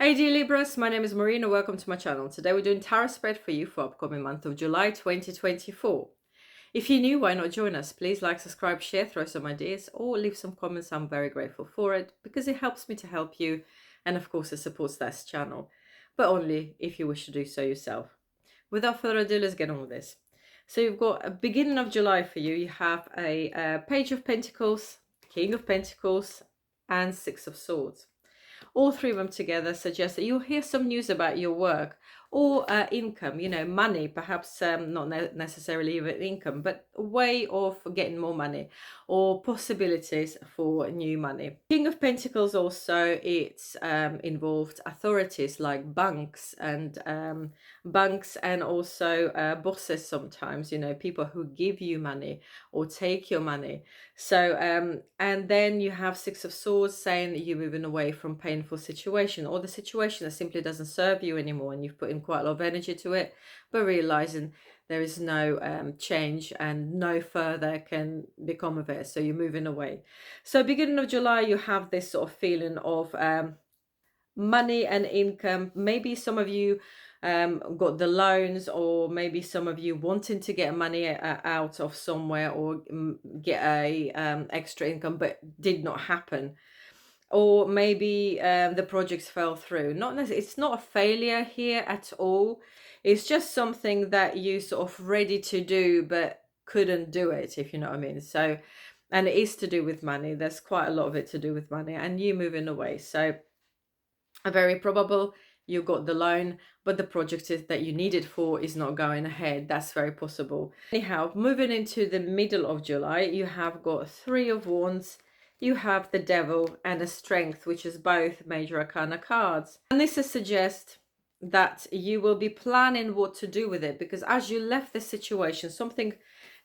Hey dear Libras, my name is Marina. Welcome to my channel. Today we're doing tarot spread for you for upcoming month of July 2024. If you're new, why not join us? Please like, subscribe, share, throw some ideas, or leave some comments. I'm very grateful for it because it helps me to help you, and of course it supports this channel, but only if you wish to do so yourself. Without further ado, let's get on with this. So you've got a beginning of July for you. You have a Page of Pentacles, King of Pentacles, and Six of Swords. All three of them together suggest that you'll hear some news about your work or income, money, perhaps not necessarily even income, but a way of getting more money or possibilities for new money. King of Pentacles also, it's involved authorities like banks and also bosses sometimes, people who give you money or take your money. So and then you have Six of Swords saying that you're moving away from painful situation or the situation that simply doesn't serve you anymore, and you've put in quite a lot of energy to it, but realizing there is no change and no further can become of it, so you're moving away. So beginning of July, you have this sort of feeling of money and income. Maybe some of you got the loans, or maybe some of you wanting to get money out of somewhere or get a extra income, but did not happen. Or maybe the projects fell through. It's not a failure here at all. It's just something that you sort of ready to do but couldn't do it, if you know what I mean. So, and it is to do with money. There's quite a lot of it to do with money and you moving away. So very probable you got the loan, but the project that you needed for is not going ahead. That's very possible. Anyhow, moving into the middle of July, you have got Three of Wands, you have the Devil, and a Strength, which is both major arcana cards. And this suggests that you will be planning what to do with it, because as you left the situation, something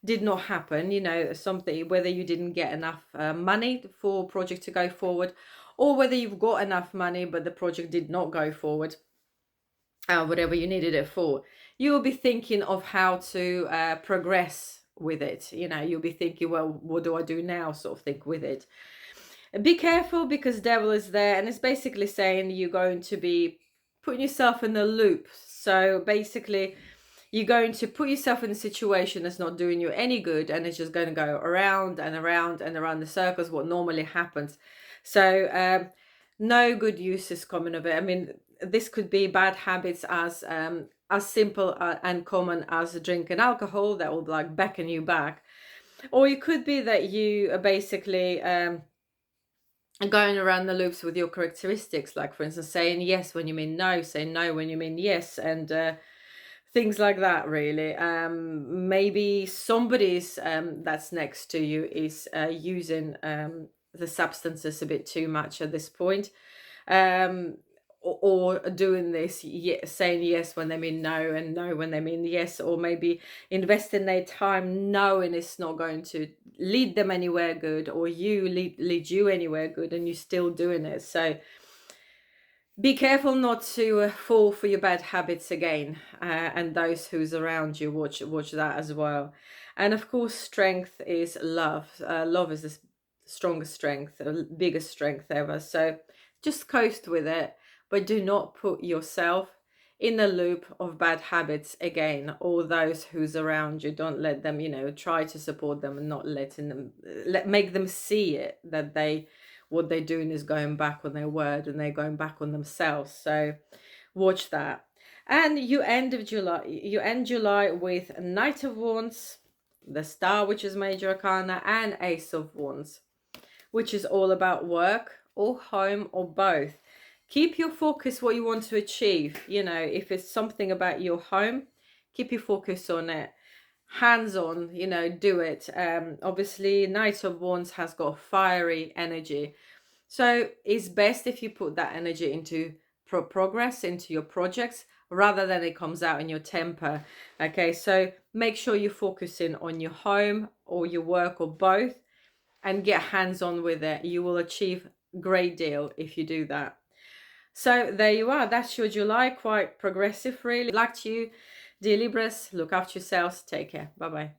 did not happen, something, whether you didn't get enough money for project to go forward, or whether you've got enough money but the project did not go forward, whatever you needed it for, you will be thinking of how to progress with it. You'll be thinking, well, what do I do now, sort of think with it. Be careful, because Devil is there and it's basically saying you're going to be putting yourself in a loop. So basically you're going to put yourself in a situation that's not doing you any good, and it's just going to go around and around and around the circles, what normally happens. So no good use is coming of it. I mean, this could be bad habits as simple and common as drinking alcohol that will like beckon you back. Or it could be that you are basically going around the loops with your characteristics, like for instance saying yes when you mean no, saying no when you mean yes, and things like that, really. Maybe somebody's that's next to you is using the substances a bit too much at this point, or doing this, saying yes when they mean no and no when they mean yes, or maybe investing their time knowing it's not going to lead them anywhere good, or you lead you anywhere good, and you're still doing it. So be careful not to fall for your bad habits again, and those who's around you, watch that as well. And of course, strength is love. Love is the strongest strength, the biggest strength ever. So just coast with it, but do not put yourself in the loop of bad habits again, or those who's around you. Don't let them, try to support them and not letting them, make them see it, that what they're doing is going back on their word and they're going back on themselves. So watch that. And you end July with Knight of Wands, the Star, which is major arcana, and Ace of Wands, which is all about work or home or both. Keep your focus what you want to achieve. If it's something about your home, keep your focus on it. Hands on, do it. Obviously, Knight of Wands has got fiery energy. So it's best if you put that energy into progress, into your projects, rather than it comes out in your temper. Okay, so make sure you're focusing on your home or your work or both, and get hands on with it. You will achieve a great deal if you do that. So there you are. That's your July. Quite progressive, really. Good luck to you, dear Libras. Look after yourselves. Take care. Bye-bye.